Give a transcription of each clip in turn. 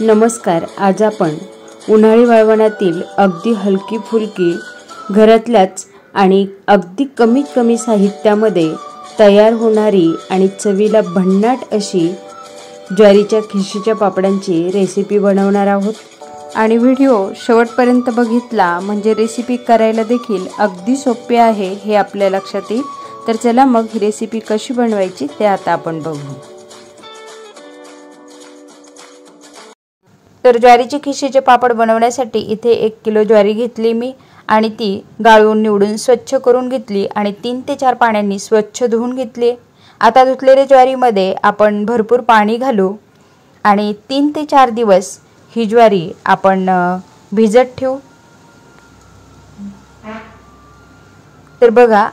नमस्कार. आज आपण उन्हाळी वाळवणातील अगदी हलकी फुलकी घरातल्याच आणि अगदी कमी साहित्यामध्ये तयार होणारी आणि चवीला भन्नाट अशी ज्वारीच्या खिशीच्या पापडांची रेसिपी बनवणार आहोत. आणि व्हिडिओ शेवटपर्यंत बघितला म्हणजे रेसिपी करायला देखील अगदी सोपी आहे हे आपल्या लक्षात येईल. तर चला मग ही रेसिपी कशी बनवायची ते आता आपण बघू. तर ज्वारीची खिशीचे पापड बनवण्यासाठी इथे 1 किलो ज्वारी घेतली मी आणि ती गाळून निवडून स्वच्छ करून घेतली आणि 3 ते 4 पाण्याने स्वच्छ धुवून घेतली. आता धुतलेल्या ज्वारीमध्ये आपण भरपूर पाणी घालू आणि 3 ते 4 दिवस ही ज्वारी आपण भिजत ठेवू. तर बघा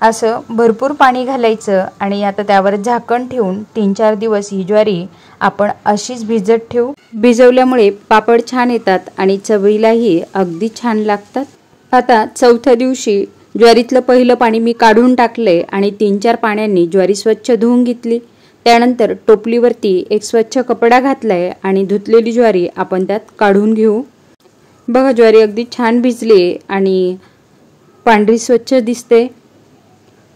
असं भरपूर पाणी घालायचं आणि आता त्यावर झाकण ठेवून 3-4 दिवस ही ज्वारी आपण अशीच भिजत ठेवू. भिजवल्यामुळे पापड छान येतात आणि चवीलाही अगदी छान लागतात. आता चौथ्या दिवशी ज्वारीतलं पहिलं पाणी मी काढून टाकले आणि 3-4 पाण्याने ज्वारी स्वच्छ धुवून घेतली. त्यानंतर टोपलीवरती एक स्वच्छ कपडा घातलाय आणि धुतलेली ज्वारी आपण त्यात काढून घेऊ. बघा ज्वारी अगदी छान भिजली आणि पांढरी स्वच्छ दिसते.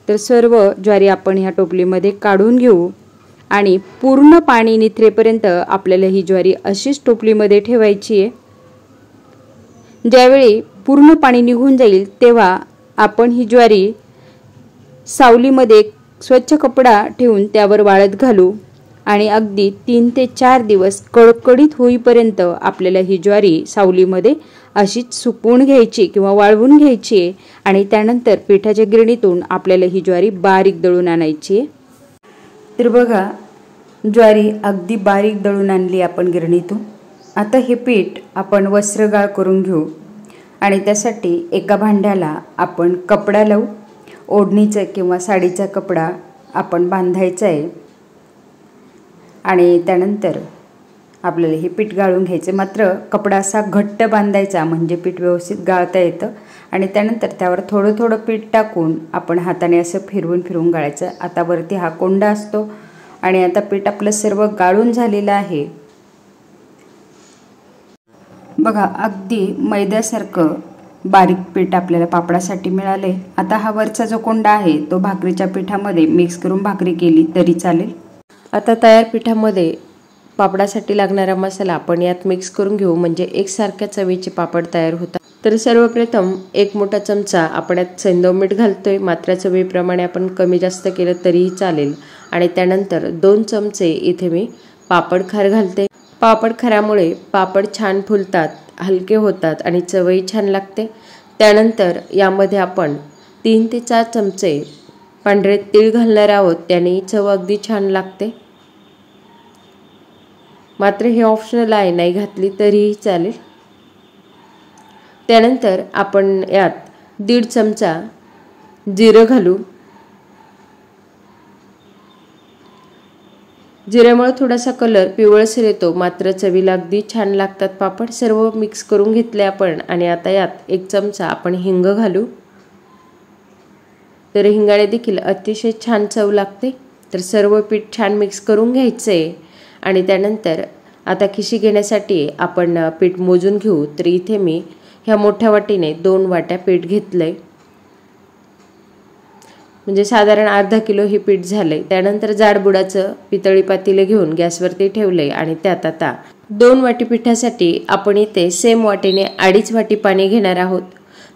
तर सर्व ज्वारी आपण ह्या टोपलीमध्ये काढून घेऊ आणि पूर्ण पाणी निथरेपर्यंत आपल्याला ही ज्वारी अशीच टोपलीमध्ये ठेवायची आहे. ज्यावेळी पूर्ण पाणी निघून जाईल तेव्हा आपण ही ज्वारी सावलीमध्ये स्वच्छ कपडा ठेवून त्यावर वाळत घालू आणि अगदी 3 ते 4 दिवस कडकडीत होईपर्यंत आपल्याला ही ज्वारी सावलीमध्ये अशीच सुकवून घ्यायची किंवा वाळवून घ्यायची आणि त्यानंतर पिठाच्या गिरणीतून आपल्याला ही ज्वारी बारीक दळून आणायची. तर बघा ज्वारी अगदी बारीक दळून आणली आपण गिरणीतून. आता हे पीठ आपण वस्त्रगाळ करून घेऊ आणि त्यासाठी एका भांड्याला आपण कपडा लावू. ओढणीचा किंवा साडीचा कपडा आपण बांधायचा आहे आणि त्यानंतर आपल्याला हे पीठ गाळून घ्यायचे. मात्र कपडा असा घट्ट बांधायचा म्हणजे पीठ व्यवस्थित गाळता येतं आणि त्यानंतर त्यावर थोडं पीठ टाकून आपण हाताने असं फिरवून गाळायचं. आता वरती हा कोंडा असतो आणि आता पीठ आपलं सर्व गाळून झालेलं आहे. बघा अगदी मैद्यासारखं बारीक पीठ आपल्याला पापडासाठी मिळाले. आता हा वरचा जो कोंडा आहे तो भाकरीच्या पिठामध्ये मिक्स करून भाकरी केली तरी चालेल. आता तयार पिठामध्ये पापडासाठी लागणारा मसाला आपण यात मिक्स करून घेऊ म्हणजे एकसारख्या चवीचे पापड तयार होतात. तर सर्वप्रथम 1 मोठा चमचा आपण यात सैंधव मीठ घालतोय. मात्र चवीप्रमाणे आपण कमी जास्त केलं तरीही चालेल. आणि त्यानंतर 2 चमचे इथे मी पापड खार घालते. पापड खारामुळे पापड छान फुलतात, हलके होतात आणि चवही छान लागते. त्यानंतर यामध्ये आपण 3 ते 4 चमचे पांढरे तीळ घालणार आहोत. त्याने चव अगदी छान लागते. मात्र हे ऑप्शनल आहे, नाही घातली तरीही चालेल. त्यानंतर आपण यात 1.5 चमचा जिरं घालू. जिऱ्यामुळे थोडासा कलर पिवळसर येतो मात्र चवीला अगदी छान लागतात पापड. सर्व मिक्स करून घेतले आपण आणि आता यात 1 चमचा आपण हिंग घालू. तर हिंगाने देखील अतिशय छान चव लागते. तर सर्व पीठ छान मिक्स करून घ्यायचे आणि त्यानंतर आता खिशी घेण्यासाठी आपण पीठ मोजून घेऊ. तर इथे मी ह्या मोठ्या वाटीने 2 वाट्या पीठ घेतलंय म्हणजे साधारण अर्धा किलो हे पीठ झालंय. त्यानंतर जाड बुडाचं पितळी पातेलं घेऊन गॅसवरती ठेवलंय आणि त्यात आता 2 वाटी पिठासाठी आपण इथे सेम वाटीने 2.5 वाटी पाणी घेणार आहोत.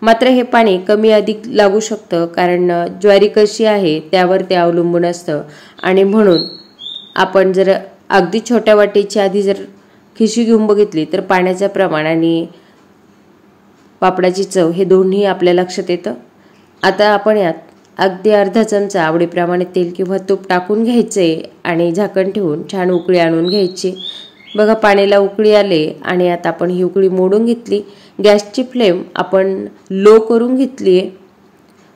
मात्र हे पाणी कमी अधिक लागू शकतं कारण ज्वारी कशी आहे त्यावर ते अवलंबून असतं आणि म्हणून आपण जर अगदी छोट्या वाटीची आधी जर खिशी घेऊन बघितली तर पाण्याचं प्रमाण आणि पापडाची चव हे दोन्ही आपल्या लक्षात येतं. आता आपण यात अगदी अर्धा चमचा आवडीप्रमाणे तेल किंवा तूप टाकून घ्यायचे आणि झाकण ठेवून छान उकळी आणून घ्यायची. बघा पाण्याला उकळी आले आणि आता आपण ही उकळी मोडून घेतली. गॅसची फ्लेम आपण लो करून घेतली आहे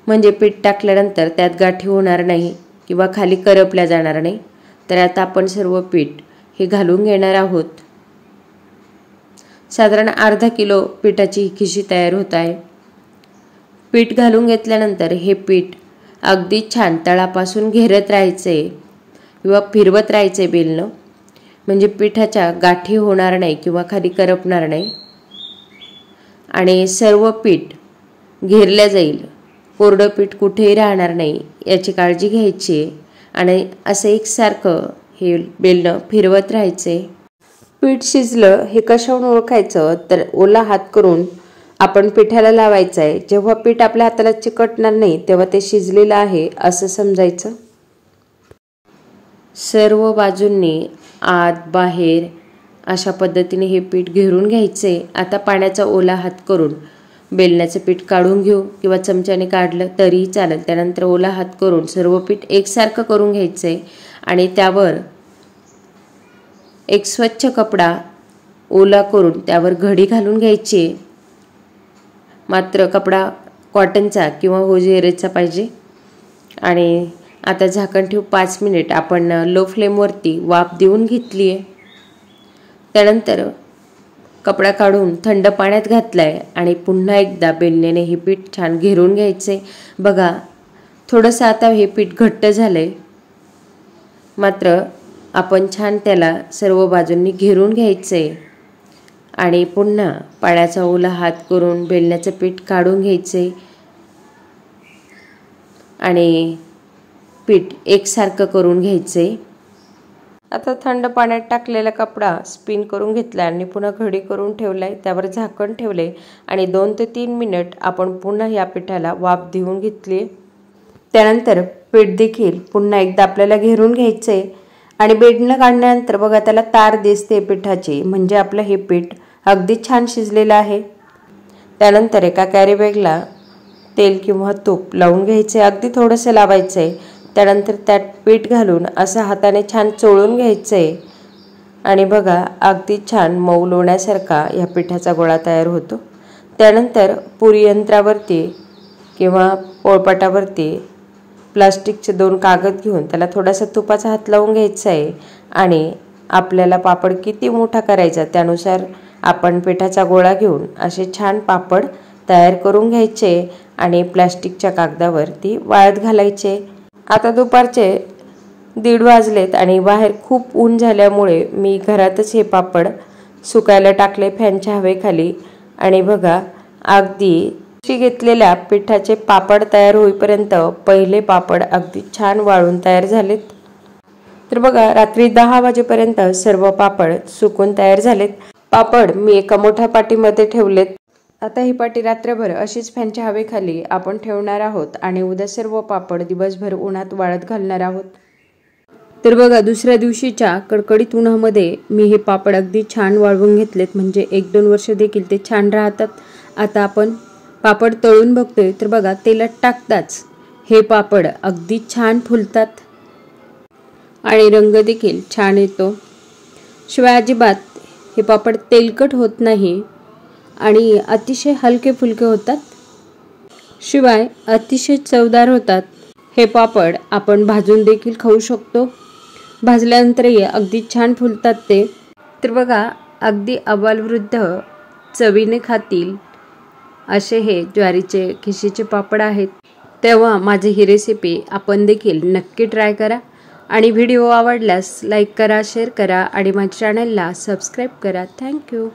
म्हणजे पीठ टाकल्यानंतर त्यात गाठी होणार नाही किंवा खाली करपल्या जाणार नाही. तर आता आपण सर्व पीठ हे घालून घेणार आहोत. साधारण अर्धा किलो पिठाची ही खिशी तयार होत आहे. पीठ घालून घेतल्यानंतर हे पीठ अगदी छान तळापासून घेरत राहायचे किंवा फिरवत राहायचे बेलनं म्हणजे पिठाच्या गाठी होणार नाही किंवा खाली करपणार नाही आणि सर्व पीठ घेरल्या जाईल, कोरडं पीठ कुठेही राहणार नाही याची काळजी घ्यायची आणि असं एकसारखं हे बेलणं फिरवत राहायचे। पीठ शिजलं हे कशावरून ओळखायचं तर ओला हात करून आपण पिठाला लावायचं आहे। जेव्हा पीठ आपल्या हाताला चिकटणार नाही तेव्हा ते शिजलेलं आहे असं समजायचं। सर्व बाजूंनी आत बाहेर अशा पद्धतीने हे पीठ घेरून घ्यायचे। आता पाण्याचा ओला हात करून बेलण्याचं पीठ काढून घेऊ किंवा चमच्याने काढलं तरीही चालेल। त्यानंतर ओला हात करून सर्व पीठ एकसारखं करून घ्यायचे आणि त्यावर एक स्वच्छ कपडा ओला करून त्यावर घडी घालून घ्यायची। मात्र कपडा कॉटनचा किंवा होजेरेचा पाहिजे। आणि आता झाकण ठेवू 5 मिनिट आपण लो फ्लेमवरती वाफ देऊन घेतली आहे। त्यानंतर कपडा काढून थंड पाण्यात घातलाय आणि पुन्हा एकदा बेलण्याने हे पीठ छान घेरून घ्यायचे। बघा थोडंसं आता हे पीठ घट्ट झालंय, मात्र आपण छान त्याला सर्व बाजूंनी घेरून घ्यायचे आणि पुन्हा पाण्याचा ओला हात करून बेलण्याचं पीठ काढून घ्यायचे आणि पीठ एकसारखं करून घ्यायचे। आता थंड पाण्यात टाकलेला कपडा स्पिन करून घेतला आणि पुन्हा घडी करून ठेवलाय, त्यावर झाकण ठेवले आणि 2 ते 3 मिनिट आपण पुन्हा या पिठाला वाफ देऊन घेतली। त्यानंतर पीठ देखील पुन्हा एकदा आपल्याला घेरून घ्यायचे आणि बेलणं काढल्यानंतर बघा त्याला तार दिसते पिठाची, म्हणजे आपलं हे पीठ अगदी छान शिजलेलं आहे। त्यानंतर एका कॅरी बॅगला तेल किंवा तूप लावून घ्यायचे, अगदी थोडंसं लावायचे। त्यानंतर त्यात पीठ घालून असं हाताने छान चोळून घ्यायचे आणि बघा अगदी छान मऊ लोण्यासारखा या पिठाचा गोळा तयार होतो। त्यानंतर पुरी यंत्रावरती किंवा पोळपाटावरती प्लास्टिकचे 2 कागद घेऊन त्याला थोडासा तुपाचा हात लावून घ्यायचा आहे आणि आपल्याला पापड किती मोठा करायचा त्यानुसार आपण पिठाचा गोळा घेऊन असे छान पापड तयार करून घ्यायचे आणि प्लास्टिकच्या कागदावरती वाळत घालायचे। आता दुपारचे 1:30 वाजलेत आणि बाहेर खूप ऊन झाल्यामुळे मी घरातच हे पापड सुकायला टाकले फॅनच्या हवेखाली आणि बघा अगदी घेतलेल्या पिठाचे पापड तयार होईपर्यंत पहिले पापड अगदी छान वाळून तयार झालेत। तर बघा रात्री 10 वाजेपर्यंत सर्व पापड सुकून तयार झालेत। पापड मी एका मोठ्या पाटीमध्ये ठेवलेत। आता ही पाटी रात्रभर अशीच फॅनच्या हवेखाली आपण ठेवणार आहोत आणि उद्या सर्व पापड दिवसभर उन्हात वाळत घालणार आहोत। तर बघा दुसऱ्या दिवशीच्या कडकडीत उन्हामध्ये मी हे पापड अगदी छान वाळवून घेतलेत, म्हणजे 1-2 वर्ष देखील ते छान राहतात। आता आपण पापड तळून बघतोय, तर बघा तेलात टाकताच हे पापड अगदी छान फुलतात आणि रंग देखील छान येतो। शिवाय अजिबात हे पापड तेलकट होत नाही आणि अतिशय हलके फुलके होतात, शिवाय अतिशय चवदार होतात। हे पापड आपण भाजून देखील खाऊ शकतो, भाजल्यानंतरही अगदी छान फुलतात ते। तर बघा अगदी अबालवृद्ध चवीने खातील असे हे ज्वारीचे खिशीचे पापड आहेत। तेव्हा माझी ही रेसिपी आपण देखील नक्की ट्राय करा आणि व्हिडिओ आवडल्यास लाईक करा, शेअर करा आणि माझ्या चॅनलला सबस्क्राईब करा। थँक्यू।